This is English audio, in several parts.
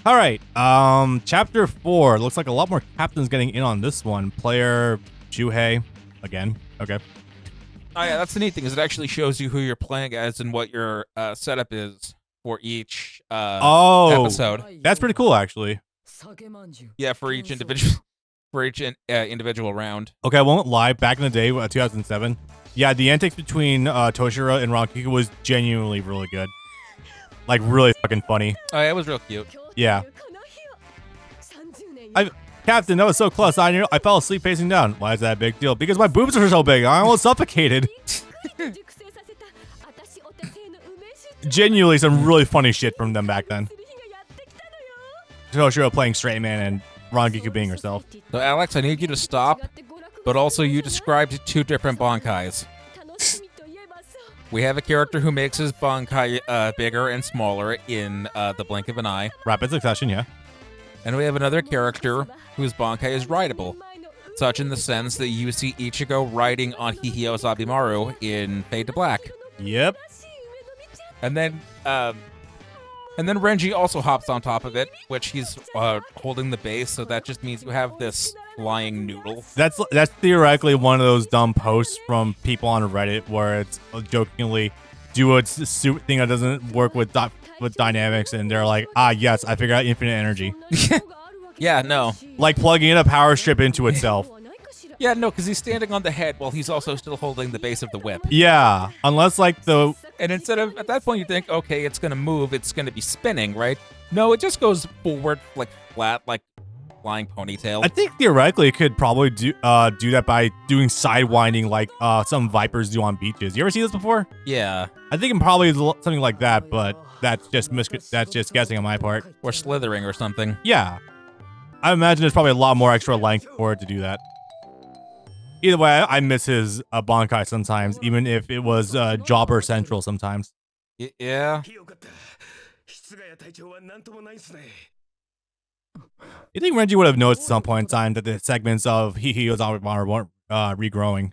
All right. Chapter 4. Looks like a lot more captains getting in on this one. Player Shuhei again. Okay. Oh yeah, that's the neat thing is it actually shows you who you're playing as and what your setup is for each episode. That's pretty cool, actually. Yeah, for each individual round. Okay, I won't lie. Back in the day, 2007. Yeah, the antics between Toshiro and Rankiku was genuinely really good. Like, really fucking funny. Oh, yeah, it was real cute. Yeah. Captain, that was so close. I fell asleep facing down. Why is that a big deal? Because my boobs are so big. I almost suffocated. Genuinely some really funny shit from them back then. Toshiro playing straight man and Rangiku being herself. So, Alex, I need you to stop, but also you described 2 different Bankais. We have a character who makes his Bankai bigger and smaller in the blink of an eye. Rapid succession, yeah. And we have another character whose Bankai is rideable, such in the sense that you see Ichigo riding on Hihio Zabimaru in Fade to Black. Yep. And then Renji also hops on top of it, which he's holding the base, so that just means you have this flying noodle. That's theoretically one of those dumb posts from people on Reddit where it's jokingly do a suit thing that doesn't work with dynamics, and they're like, yes, I figured out infinite energy. Yeah, no. Like plugging in a power strip into itself. Yeah, no, because he's standing on the head while he's also still holding the base of the whip. Yeah, unless like the... And instead of, at that point you think, okay, it's going to move, it's going to be spinning, right? No, it just goes forward, like flat, like flying ponytail. I think theoretically it could probably do that by doing sidewinding like some Vipers do on beaches. You ever see this before? Yeah. I think it probably is something like that, but that's just guessing on my part. Or slithering or something. Yeah. I imagine there's probably a lot more extra length for it to do that. Either way, I miss his Bankai sometimes, even if it was Jobber Central sometimes. Yeah. You think Renji would have noticed at some point in time that the segments of Hihio Zabimaru weren't regrowing?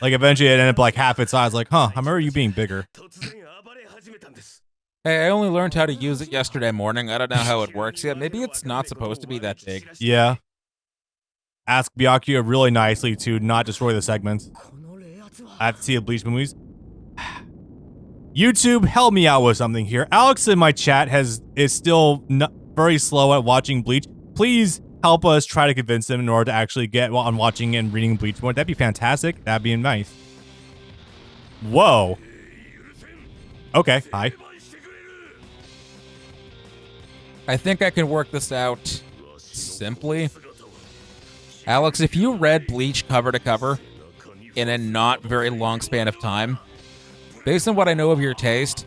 Like, eventually it ended up like half its size, like, I remember you being bigger. Hey, I only learned how to use it yesterday morning. I don't know how it works yet. Maybe it's not supposed to be that big. Yeah. Ask Byakuya really nicely to not destroy the segments. I have to see the Bleach movies. YouTube, help me out with something here. Alex in my chat is still very slow at watching Bleach. Please help us try to convince him in order to actually get on watching and reading Bleach more. That'd be fantastic. That'd be nice. Whoa. Okay, hi. I think I can work this out simply. Alex, if you read Bleach cover to cover in a not very long span of time, based on what I know of your taste,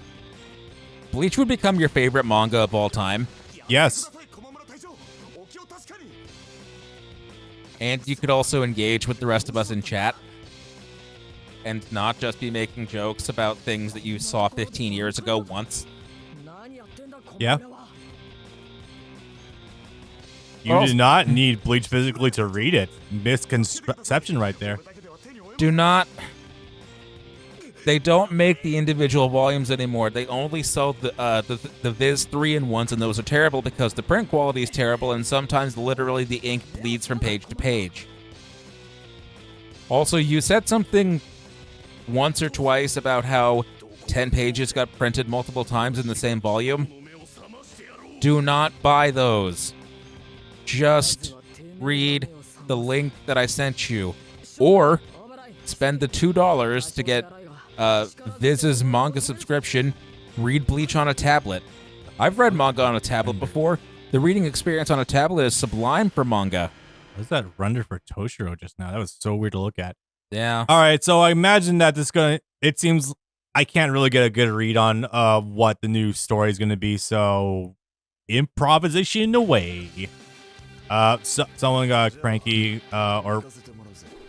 Bleach would become your favorite manga of all time. Yes. And you could also engage with the rest of us in chat and not just be making jokes about things that you saw 15 years ago once. Yeah. You do not need Bleach physically to read it. Misconception right there. Do not. They don't make the individual volumes anymore. They only sell the Viz 3-in-1s, and those are terrible because the print quality is terrible, and sometimes literally the ink bleeds from page to page. Also, you said something once or twice about how 10 pages got printed multiple times in the same volume. Do not buy those. Just read the link that I sent you, or spend the $2 to get Viz's manga subscription. Read Bleach on a tablet. I've read manga on a tablet before. The reading experience on a tablet is sublime for manga. What's that render for Toshiro just now? That was so weird to look at. Yeah. All right, so I imagine that it seems I can't really get a good read on what the new story is going to be, so improvisation away. Someone got cranky, or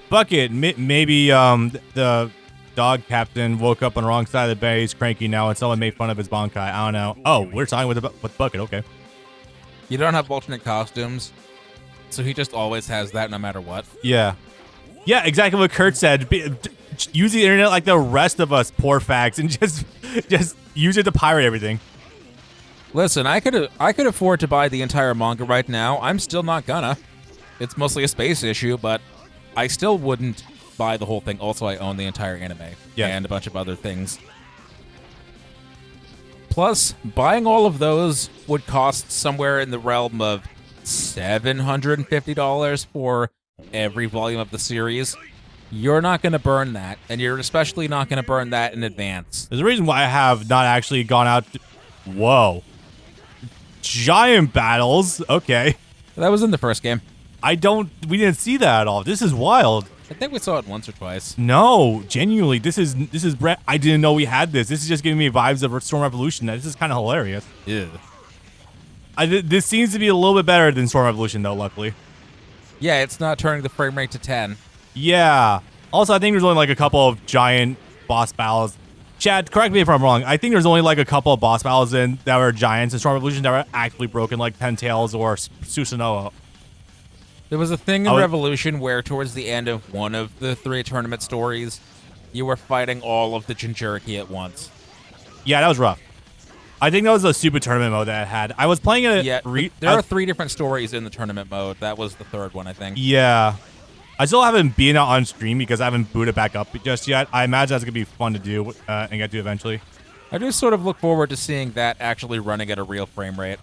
Bucket, maybe the dog captain woke up on the wrong side of the bed. He's cranky now, and someone made fun of his Bankai. I don't know. Oh, we're talking with Bucket. Okay. You don't have alternate costumes, so he just always has that no matter what. Yeah. Yeah, exactly what Kurt said. Use the internet like the rest of us, poor facts, and just use it to pirate everything. Listen, I could afford to buy the entire manga right now. I'm still not gonna. It's mostly a space issue, but I still wouldn't buy the whole thing. Also, I own the entire anime and a bunch of other things. Plus, buying all of those would cost somewhere in the realm of $750 for every volume of the series. You're not going to burn that, and you're especially not going to burn that in advance. There's a reason why I have not actually gone out to... Whoa. Giant battles. Okay. That was in the first game. We didn't see that at all. This is wild. I think we saw it once or twice. No, genuinely, this is I didn't know we had this. This is just giving me vibes of Storm Revolution. This is kind of hilarious. Yeah. This seems to be a little bit better than Storm Revolution, though, luckily. Yeah, it's not turning the frame rate to 10. Yeah. Also, I think there's only like a couple of giant boss battles. Chad, correct me if I'm wrong. I think there's only like a couple of boss battles that were giants in Storm Revolution that were actually broken, like Ten Tails or Susanoo. There was a thing in Revolution where towards the end of one of the 3 tournament stories, you were fighting all of the Jinchuriki at once. Yeah, that was rough. I think that was a stupid tournament mode that it had. I was playing it. Yeah, there are 3 different stories in the tournament mode. That was the 3rd one, I think. Yeah. I still haven't been out on stream because I haven't booted back up just yet. I imagine that's going to be fun to do and get to eventually. I do sort of look forward to seeing that actually running at a real frame rate.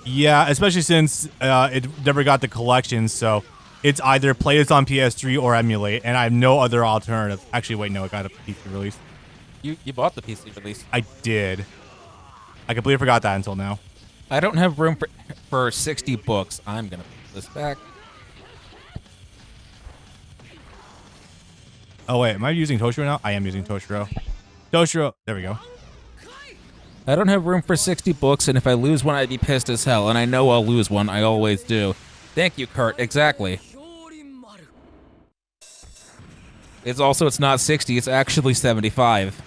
Yeah, especially since it never got the collection, so it's either play this on PS3 or emulate, and I have no other alternative. Actually, wait, no, it got a PC release. You bought the PC release. I did. I completely forgot that until now. I don't have room for 60 books. I'm going to put this back. Oh, wait, am I using Toshiro now? I am using Toshiro. Toshiro, there we go. I don't have room for 60 books, and if I lose one, I'd be pissed as hell, and I know I'll lose one. I always do. Thank you, Kurt. Exactly. It's not 60, it's actually 75.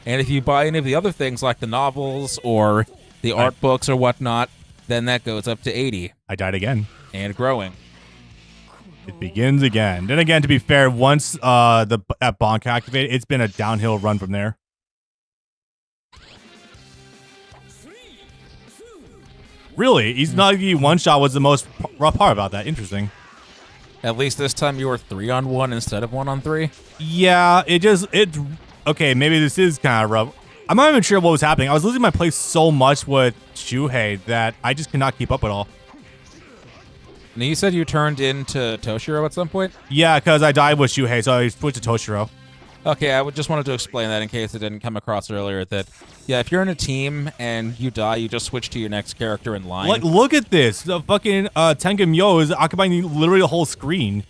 And if you buy any of the other things, like the novels or the art books or whatnot, then that goes up to 80. I died again. And growing. It begins again. Then again, to be fair, once that Bankai activated, it's been a downhill run from there. Really? Izanagi one-shot was the most rough part about that. Interesting. At least this time you were 3-on-1 instead of 1-on-3? Yeah, okay, maybe this is kind of rough. I'm not even sure what was happening. I was losing my place so much with Shuhei that I just could not keep up at all. Now, you said you turned into Toshiro at some point? Yeah, because I died with Shuhei, so I switched to Toshiro. Okay, I just wanted to explain that in case it didn't come across earlier that, yeah, if you're in a team and you die, you just switch to your next character in line. Look at this. The fucking Tengen Myo is occupying literally the whole screen.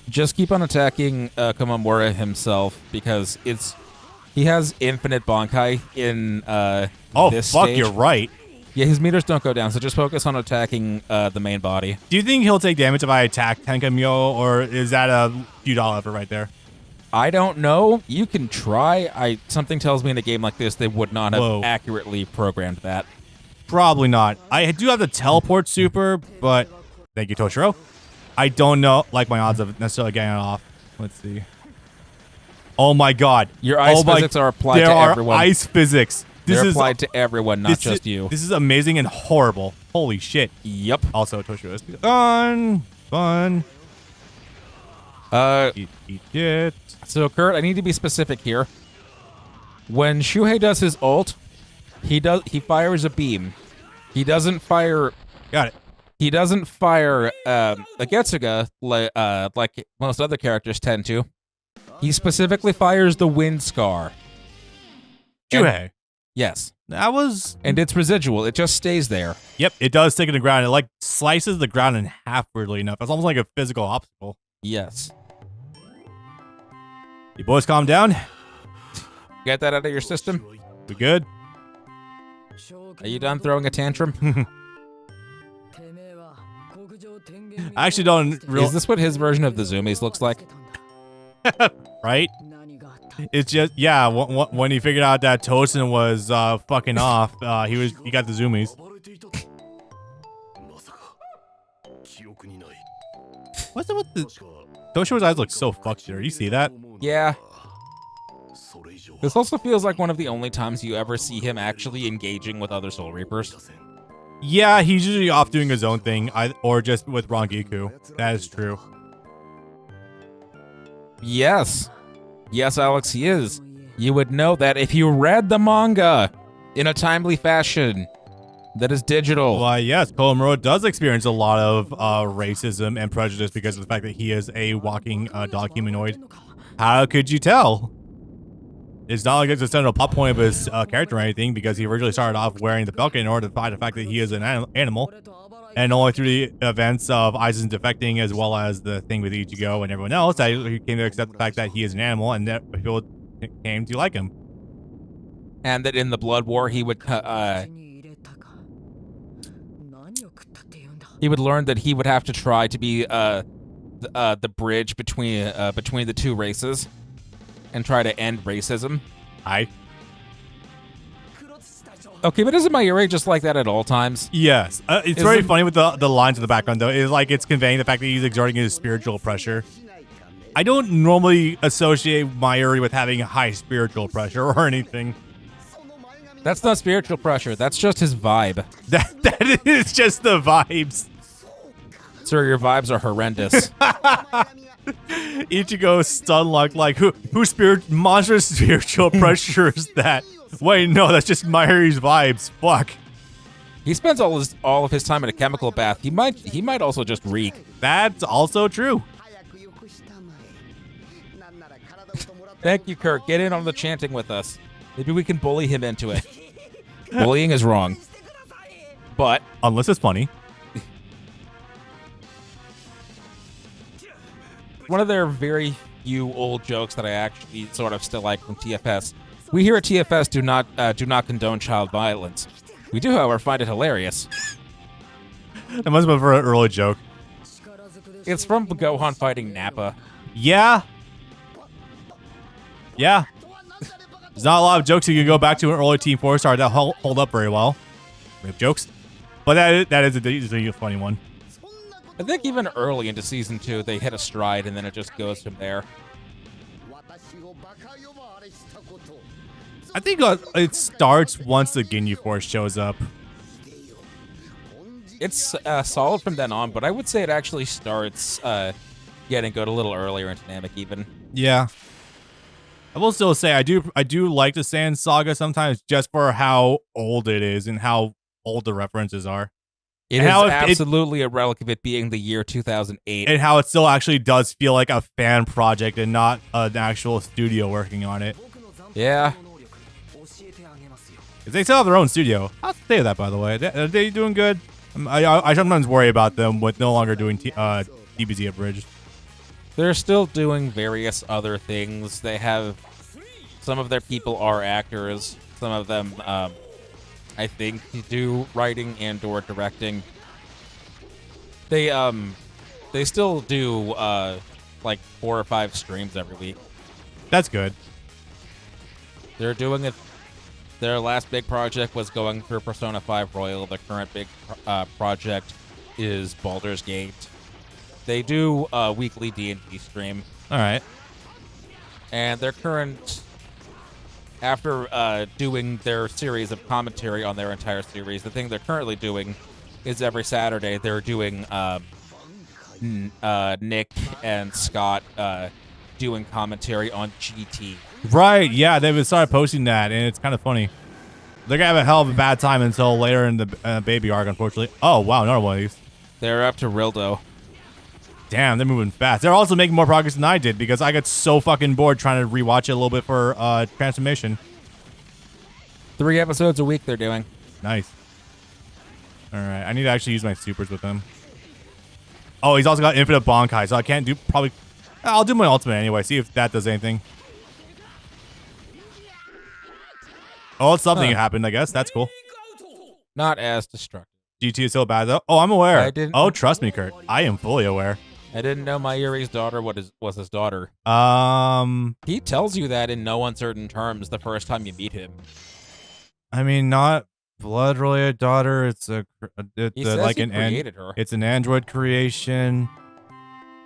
Just keep on attacking Komamura himself because he has infinite Bankai in this stage. You're right. Yeah, his meters don't go down, so just focus on attacking the main body. Do you think he'll take damage if I attack Tengen Myo, or is that a futile effort right there? I don't know. You can try. Something tells me in a game like this they would not have accurately programmed that. Probably not. I do have the teleport super, but thank you, Toshiro. I don't know, like my odds of necessarily getting it off. Let's see. Oh my god. Your ice physics are applied to everyone. There are ice physics. They're applied to everyone, not just you. This is amazing and horrible. Holy shit. Yep. Also, Toshiro is fun. Eat it. So, Kurt, I need to be specific here. When Shuhei does his ult, he fires a beam. He doesn't fire. Got it. He doesn't fire a Getsuga like most other characters tend to. He specifically fires the wind scar. Shuhei. Yes. That was... And it's residual. It just stays there. Yep, it does stick in the ground. It, like, slices the ground in half, weirdly enough. It's almost like a physical obstacle. Yes. You boys calm down? Get that out of your system? We good? Are you done throwing a tantrum? I actually don't really... Is this what his version of the Zoomies looks like? Right? It's just, yeah, when he figured out that Tosin was fucking off, he got the zoomies. What's it with the... Toshiro's eyes look so fucked here. You see that? Yeah. This also feels like one of the only times you ever see him actually engaging with other Soul Reapers. Yeah, he's usually off doing his own thing, or just with Rangiku. That is true. Yes. Yes, Alex, he is. You would know that if you read the manga in a timely fashion that is digital. Why, yes, Komamura does experience a lot of racism and prejudice because of the fact that he is a walking dog humanoid. How could you tell? It's not like it's a central plot point of his character or anything, because he originally started off wearing the falcon in order to fight the fact that he is an animal. And only through the events of Aizen defecting, as well as the thing with Ichigo and everyone else, that he came to accept the fact that he is an animal, and that people came to like him. And that in the Blood War, he would learn that he would have to try to be the bridge between the two races and try to end racism. Okay, but isn't Mayuri just like that at all times? Yes. It's very funny with the lines in the background, though. It's like it's conveying the fact that he's exerting his spiritual pressure. I don't normally associate Mayuri with having high spiritual pressure or anything. That's not spiritual pressure. That's just his vibe. That is just the vibes. Sir, your vibes are horrendous. Ichigo stunned like monstrous spiritual pressure is that? Wait, no, that's just Mayuri's vibes. Fuck. He spends all of his time in a chemical bath. He might also just reek. That's also true. Thank you, Kurt. Get in on the chanting with us. Maybe we can bully him into it. Bullying is wrong. But unless it's funny. One of their very few old jokes that I actually sort of still like from TFS. We here at TFS do not condone child violence. We do, however, find it hilarious. That must have been for an early joke. It's from Gohan fighting Nappa. Yeah. Yeah. There's not a lot of jokes you can go back to an early Team 4-star that hold up very well. Rape jokes. But that is a funny one. I think even early into Season 2, they hit a stride, and then it just goes from there. I think it starts once the Ginyu Force shows up. It's solid from then on, but I would say it actually starts getting good a little earlier into Namek even. Yeah. I will still say I do like the Sand Saga sometimes, just for how old it is and how old the references are. It is absolutely a relic of it being the year 2008. And how it still actually does feel like a fan project and not an actual studio working on it. Yeah. Because they still have their own studio. I'll say that, by the way. Are they doing good? I sometimes worry about them with no longer doing DBZ Abridged. They're still doing various other things. They have... Some of their people are actors. Some of them... I think do writing and or directing. They still do like 4 or 5 streams every week. That's good. They're doing it. Their last big project was going through Persona 5 Royal. The current big project is Baldur's Gate. They do a weekly D&D stream. All right. And their current... After doing their series of commentary on their entire series, the thing they're currently doing is every Saturday they're doing Nick and Scott doing commentary on GT. Right, yeah, they've started posting that, and it's kind of funny. They're going to have a hell of a bad time until later in the baby arc, unfortunately. Oh, wow, another one of these. They're up to Rildo. Damn, they're moving fast. They're also making more progress than I did, because I got so fucking bored trying to rewatch it a little bit for Transformation. 3 episodes a week they're doing. Nice. All right, I need to actually use my supers with him. Oh, he's also got infinite Bankai, so I can't do probably... I'll do my ultimate anyway, see if that does anything. Oh, something happened, I guess. That's cool. Not as destructive. GT is so bad, though. Oh, I'm aware. I didn't... Oh, trust me, Kurt. I am fully aware. I didn't know Mayuri's daughter was his daughter. He tells you that in no uncertain terms the first time you meet him. I mean, not blood-related daughter. It's he says like he created her. It's an android creation.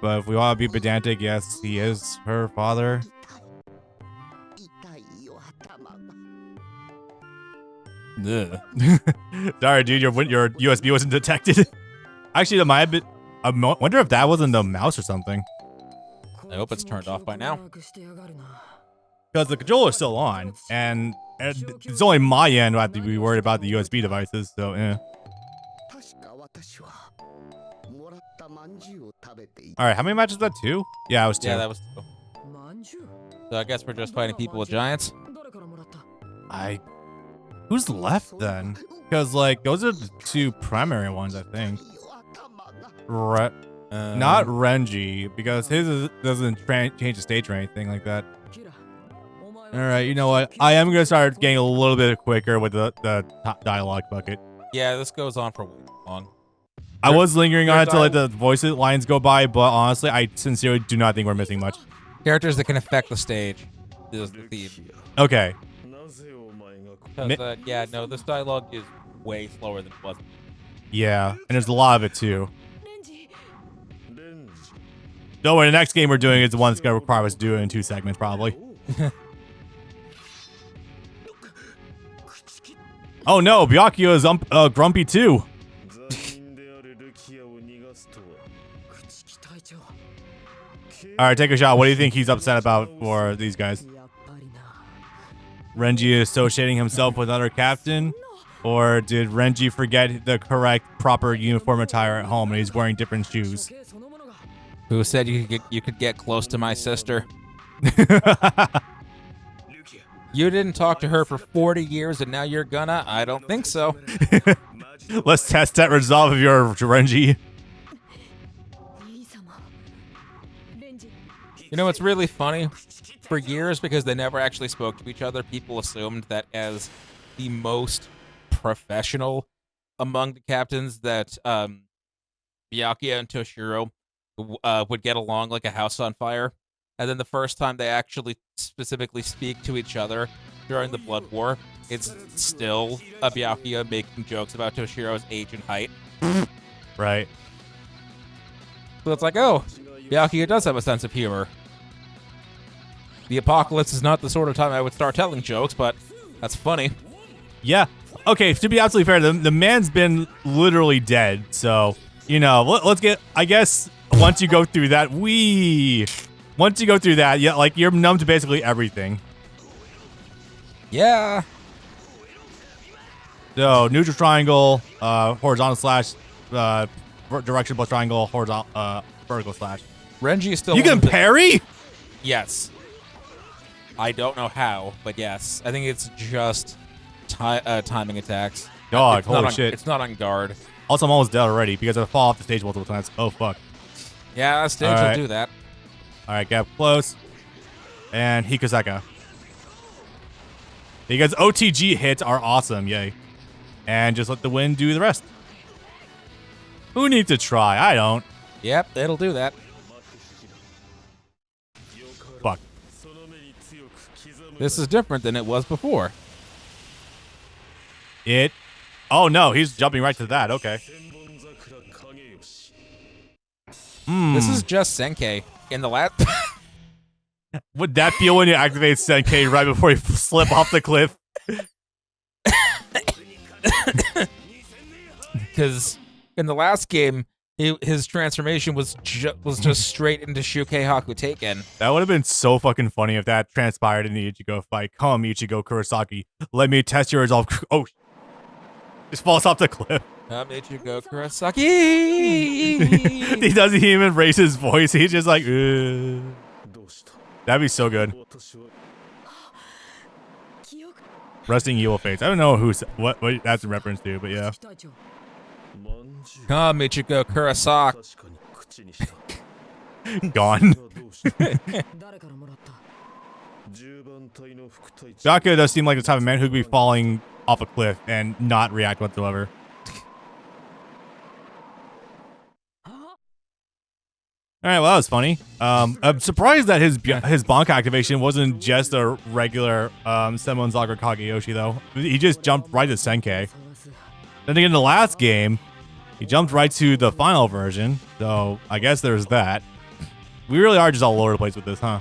But if we want to be pedantic, yes, he is her father. Ugh. Sorry, dude, your USB wasn't detected. Actually, that might have been. I wonder if that wasn't the mouse or something. I hope it's turned off by now. Because the controller's still on, and it's only my end who have to be worried about the USB devices, so Alright, how many matches was that? 2? Yeah, it was 2. Yeah, that was 2. So I guess we're just fighting people with giants. Who's left then? Because, like, those are the 2 primary ones, I think. Not Renji, because his doesn't change the stage or anything like that. Alright, you know what? I am going to start getting a little bit quicker with the top dialogue bucket. Yeah, this goes on for way too long. I was lingering on it to let the voice lines go by, but honestly, I sincerely do not think we're missing much. Characters that can affect the stage is the theme. Okay. Because, yeah, no, this dialogue is way slower than it was. Yeah, and there's a lot of it too. Though in the next game we're doing is the one that's going to require us to do it in 2 segments, probably. Oh no, Byakuya is grumpy too. Alright, take a shot. What do you think he's upset about for these guys? Renji associating himself with other captain? Or did Renji forget the correct proper uniform attire at home and he's wearing different shoes? Who said you could get close to my sister? You didn't talk to her for 40 years and now you're gonna? I don't think so. Let's test that resolve of your Renji. You know, it's really funny. For years, because they never actually spoke to each other, people assumed that as the most professional among the captains that Byakuya and Toshiro would get along like a house on fire. And then the first time they actually specifically speak to each other during the Blood War, it's still a Byakuya making jokes about Toshiro's age and height. Right. So it's like, oh, Byakuya does have a sense of humor. The apocalypse is not the sort of time I would start telling jokes, but that's funny. Yeah. Okay, to be absolutely fair, the man's been literally dead, so, you know, let's get, I guess, once you go through that, yeah, like, you're numb to basically everything. Yeah. So, neutral triangle, horizontal slash, direction plus triangle, horizontal, vertical slash. Renji is still. You can parry? Yes. I don't know how, but yes. I think it's just timing attacks. Dog, holy shit. It's not on guard. Also, I'm almost dead already because I fall off the stage multiple times. Oh, fuck. Yeah, that stage will do that. Alright, get up close. And Hikuseka. Because OTG hits are awesome, yay. And just let the wind do the rest. Who needs to try? I don't. Yep, it'll do that. Fuck. This is different than it was before. Oh no, he's jumping right to that. Okay. This is just Senkei. In the last... Would that feel when you activate Senkei right before you slip off the cliff? Because in the last game, his transformation was just straight into Shukai Hakuteiken. That would have been so fucking funny if that transpired in the Ichigo fight. Come, Ichigo Kurosaki. Let me test your resolve. Oh, just falls off the cliff. Come, Ichigo Kurosaki. He doesn't even raise his voice. He's just like, That'd be so good. Resting evil fates. I don't know what that's in reference to, but yeah. Come, Ichigo Kurosaki. Gone. Byakuya does seem like the type of man who'd be falling off a cliff and not react whatsoever. All right, well, that was funny. I'm surprised that his Bankai activation wasn't just a regular Senmon Zagra Kageyoshi, though. He just jumped right to Senkei. Then again, in the last game, he jumped right to the final version, so I guess there's that. We really are just all over the place with this, huh?